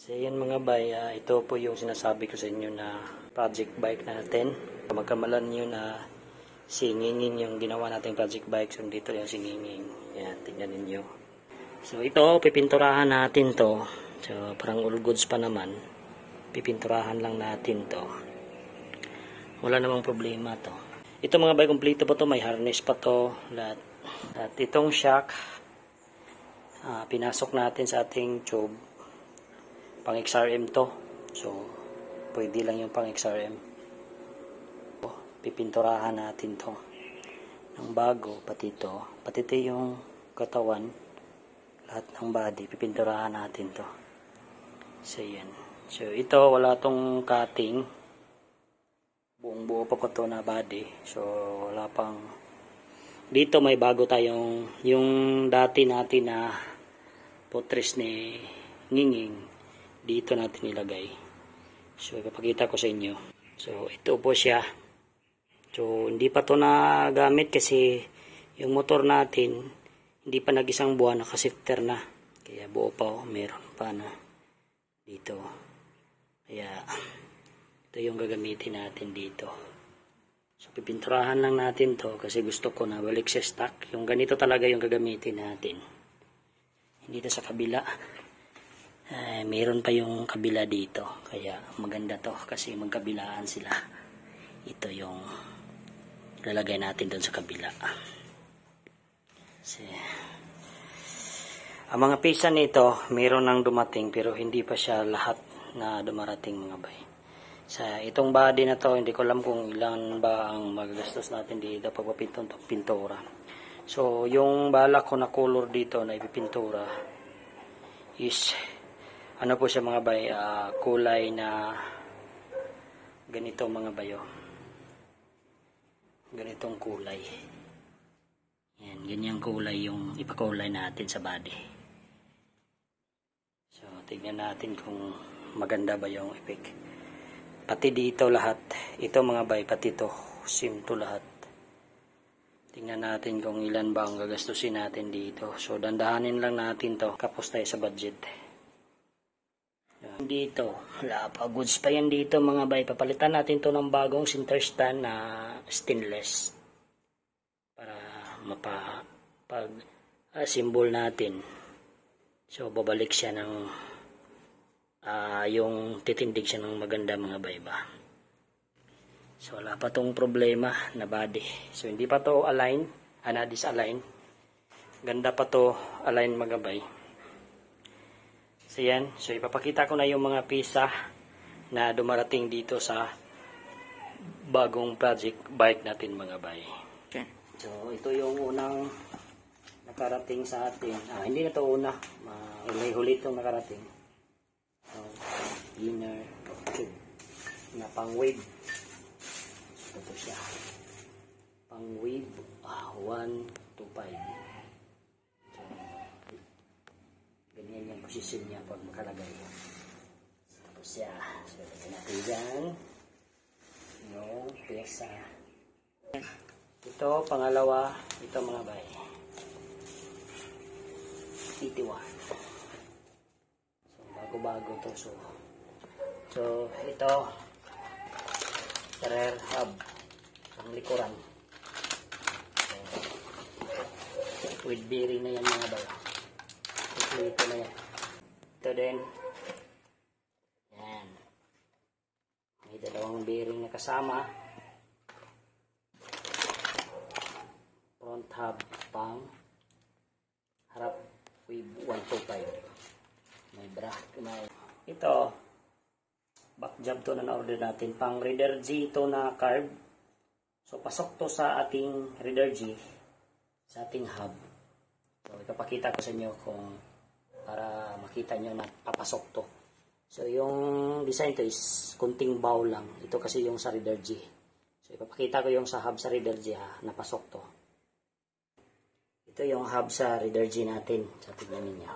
So yan mga bay, ito po yung sinasabi ko sa inyo na project bike natin. Magkamalan nyo na si Nginging yung ginawa nating project bike. So dito yung si Nginging. Yan, tingnan ninyo. So ito, pipinturahan natin to. So parang all goods pa naman. Pipinturahan lang natin to. Wala namang problema to. Ito mga bay, kompleto pa to. May harness pa to. Lahat. At itong shock, pinasok natin sa ating tube. Pang XRM to. So, pwede lang yung pang XRM. Pipinturahan natin to. Ng bago, pati to. Pati to yung katawan. Lahat ng body, pipinturahan natin to. So, yan. So, ito, wala tong cutting. Buong buo pa ko to na body. So, wala pang... Dito may bago tayong... Yung dati natin na potres ni Nginging. Dito natin ilagay. So, ipapakita ko sa inyo. So, ito po siya. So, hindi pa to nagamit kasi yung motor natin, hindi pa nag-isang buwan, nakasifter na. Kaya buo pa, meron pa na dito. Kaya, ito yung gagamitin natin dito. So, pipinturahan lang natin to kasi gusto ko na balik sa stock. Yung ganito talaga yung gagamitin natin. Hindi na sa kabila. Mayroon pa yung kabila dito. Kaya maganda to kasi magkabilaan sila. Ito yung lalagay natin doon sa kabila. Kasi, ang mga pisa nito, mayroon nang dumating pero hindi pa siya lahat na dumarating mga bay. Sa itong body na to, hindi ko alam kung ilan ba ang magagastos natin dito pagpapintura. So, yung balak ko na color dito na ipipintura is ano po siya mga bay, kulay na ganito mga bayo. Ganitong kulay. Yan, ganyang kulay yung ipakulay natin sa body. So, tignan natin kung maganda ba yung effect. Pati dito lahat. Ito mga bay, pati to. Same to lahat. Tingnan natin kung ilan ba ang gagastusin natin dito. So, dandahanin lang natin to. Kapos tayo sa budget. Dito, wala pa. Goods pa yan dito mga bay. Papalitan natin to ng bagong center stand na stainless. Para symbol natin. So, babalik siya ng yung titindig siya ng maganda mga bay ba. So, wala pa tong problema na body. So, hindi pa to align. Disalign. Ganda pa to align mga bay. So, yan. So, ipapakita ko na yung mga pisa na dumarating dito sa bagong project bike natin mga bay. Okay. So, ito yung unang nakarating sa atin. Hindi na to una. Huli itong nakarating. So, inner tube na pang wave. So, ito siya. Pang wave 125. Ganyan yung posisyon niya pag makalagay. Tapos siya. So, lagyan natin dyan. Yung pyesa. Ito, pangalawa. Ito mga bay. 81. So, bago-bago to. So, ito. Rear hub. Ang likuran. So, with bearing na yan mga bay. Ito na yan. Ito din. Yan. May dalawang bearing na kasama. Front hub pang harap with 125. May bracket. Ito. Back job to na na-order natin. Pang Raider G ito na carb. So, pasok to sa ating Raider G. Sa ating hub. So, ipapakita ko sa inyo kung para makita nyo na papasok to. So, yung design to is kunting bow lang. Ito kasi yung sa Raider G. So, ipapakita ko yung sa hub sa Raider G napasok to. Ito yung hub sa Raider G natin. So, tignan ninyo.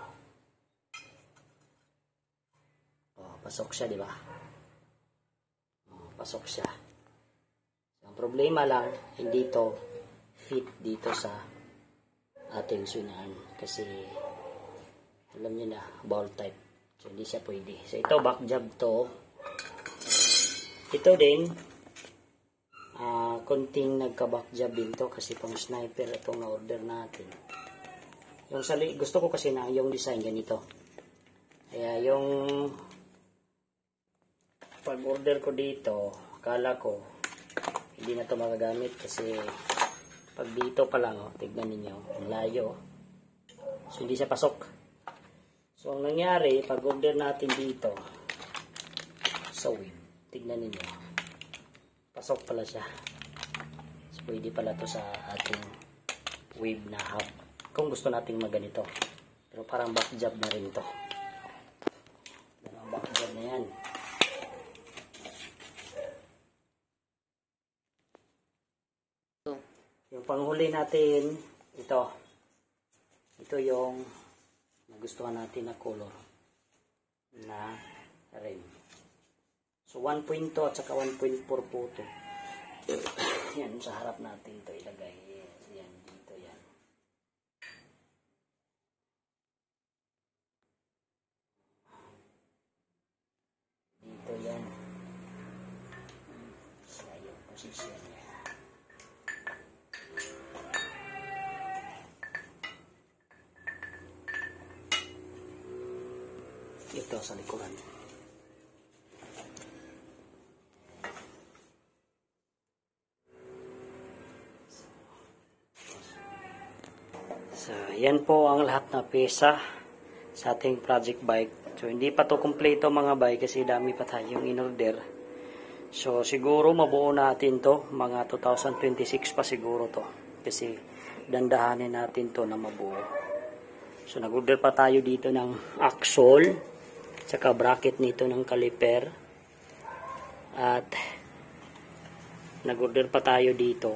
Pasok siya, di ba? Pasok siya. So, ang problema lang, hindi to fit dito sa ating sunahan. Kasi alam niyo na, ball type. So, hindi siya pwede. So, ito, back job to. Ito din, konting nagka-back job din to kasi pang sniper itong na-order natin. Yung gusto ko kasi na yung design ganito. Kaya yung pag-order ko dito, akala ko hindi na to magagamit kasi pag dito pa lang, tignan ninyo, ang layo. So, hindi siya pasok. So, ang nangyari, pag-order natin dito sa web, tignan ninyo, pasok pala siya. So, pwede pala to sa ating web na hub. Kung gusto nating maganito. Pero parang back job na rin to. Ang back job na yan. Yung panghuli natin, ito. Ito yung nagustuhan natin na color na rim. So 1.2 at saka 1.4 po ito. Yan, sa harap natin ito ilagay. Yan, dito yan. Dito yan. Sa yung position niya. Ito sa likuran. So, yan po ang lahat na pyesa sa ating project bike. So, hindi pa to kumpleto mga bike kasi dami pa tayong in-order. So, siguro mabuo natin to. Mga 2026 pa siguro to. Kasi dandahanin natin to na mabuo. So, nag-order pa tayo dito ng axle. Tsaka bracket nito ng caliper. At nag-order pa tayo dito.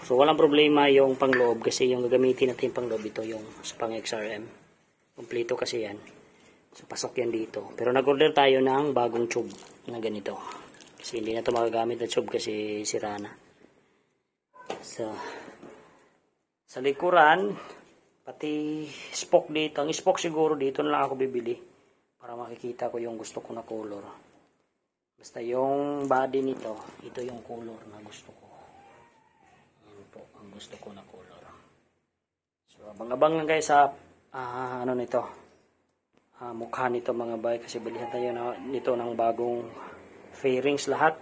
So walang problema yung pangloob kasi yung gagamitin natin pangloob ito yung sa pang XRM. Kompleto kasi yan. So pasok yan dito. Pero nag-order tayo ng bagong tube na ganito. Kasi hindi na ito magagamit na tube kasi sira na. So sa likuran, pati spoke dito. Ang spoke siguro dito na lang ako bibili. Para makikita ko yung gusto ko na color. Basta yung body nito, ito yung color na gusto ko. Yan po, ang gusto ko na color. So, abang-abang lang guys sa ano nito. Mukha nito mga bay. Kasi bilihan tayo nito ng bagong fairings lahat.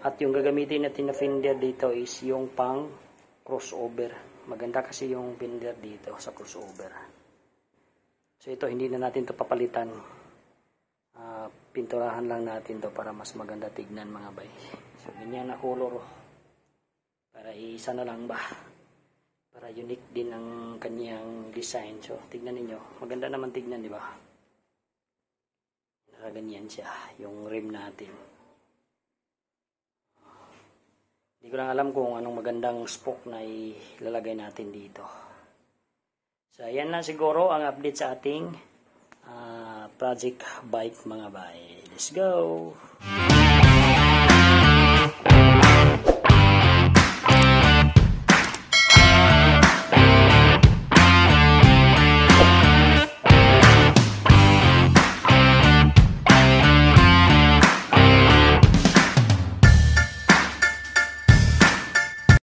At yung gagamitin natin na fender dito is yung pang crossover. Maganda kasi yung fender dito sa crossover. So, ito hindi na natin ito papalitan. Pinturahan lang natin to para mas maganda tignan mga bay. So ganyan na color. Para isa na lang ba. Para unique din ang kanyang design. So tignan niyo, maganda naman tignan, di ba? Nakaganyan siya yung rim natin. Hindi ko lang alam kung anong magandang spoke na ilalagay natin dito. So ayan lang siguro ang update sa ating project bike mga bay. Let's go!